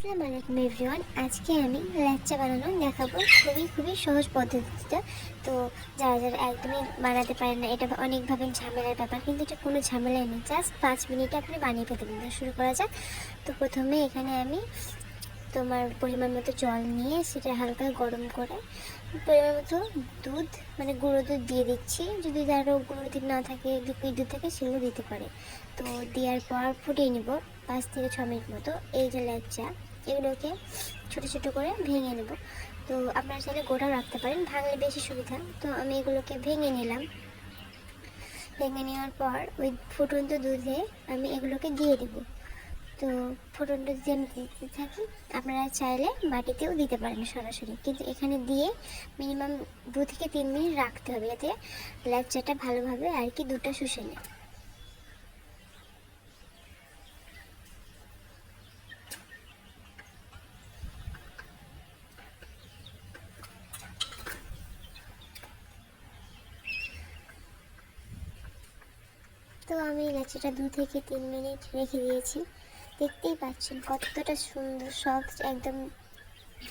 আসসালামু আলাইকুম এভরিওয়ান। আজকে আমি ল্যাচ্চা বানানো দেখাবো, খুবই সহজ পদ্ধতিটা। তো যারা একদমই বানাতে পারেন না, এটা অনেকভাবে ঝামেলার ব্যাপার, কিন্তু এটা কোনো ঝামেলাই নেই। জাস্ট 5 মিনিটে আপনি বানিয়ে ফেলতে পারেন। শুরু করা যাক। তো প্রথমে এখানে আমি তোমার পরিমাণ মতো জল নিয়ে সেটা হালকা গরম করে পরিমাণ মতো দুধ, মানে গুঁড়ো দুধ দিয়ে দিচ্ছি। যদি কারো গুঁড়ো দুধ না থাকে, লিকুইড দুধ থাকে, সেগুলো দিতে পারে। তো দেওয়ার পর ফুটিয়ে নিব 5 থেকে 6 মিনিট মতো। এই যে ল্যাচ্চা, এগুলোকে ছোটো ছোটো করে ভেঙে নেব। তো আপনারা চাইলে গোটাও রাখতে পারেন, ভাঙলে বেশি সুবিধা। তো আমি এগুলোকে ভেঙে নিলাম। ভেঙে নেওয়ার পর ওই ফুটন্ত দুধে আমি এগুলোকে দিয়ে দেবো। তো ফোড়নটা যদি আমি দিতে থাকি, আপনারা চাইলে বাটিতেও দিতে পারেন সরাসরি, কিন্তু এখানে দিয়ে মিনিমাম 2 থেকে 3 মিনিট রাখতে হবে, যাতে ল্যাচ্চাটা ভালোভাবে আর কি দুধটা শুষে নেয়। তো আমি ল্যাচ্চাটা 2 থেকে 3 মিনিট রেখে দিয়েছি। দেখতেই পাচ্ছেন কতটা সুন্দর, সফট, একদম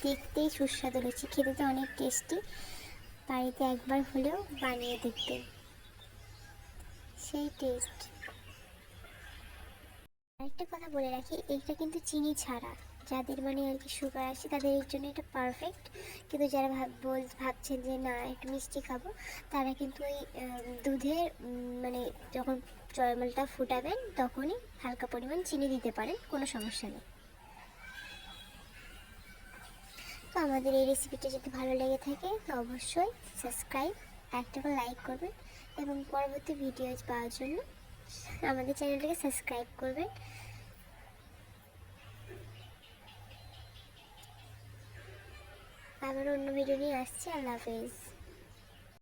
দেখতেই সুস্বাদু হচ্ছে, খেতে তো অনেক টেস্টি। বাড়িতে একবার হলেও বানিয়ে দেখবেন, সেই টেস্ট। আরেকটা কথা বলে রাখি, এটা কিন্তু চিনি ছাড়া। যাদের মানে আর কি সুগার আছে, তাদের জন্য এটা পারফেক্ট। কিন্তু যারা ভাবছেন যে না একটু মিষ্টি খাবো, তারা কিন্তু ওই দুধের মানে যখন জলটা ফুটাবেন তখনই হালকা পরিমাণ চিনি দিতে পারেন, কোনো সমস্যা নেই। তো আমাদের এই রেসিপিটা যদি ভালো লেগে থাকে তো অবশ্যই সাবস্ক্রাইব, একটা করে লাইক করবেন, এবং পরবর্তী ভিডিও পাওয়ার জন্য আমাদের চ্যানেলটাকে সাবস্ক্রাইব করবেন। আবার অন্য ভিডিও নিয়ে আসছি। আল্লাহ হাফেজ।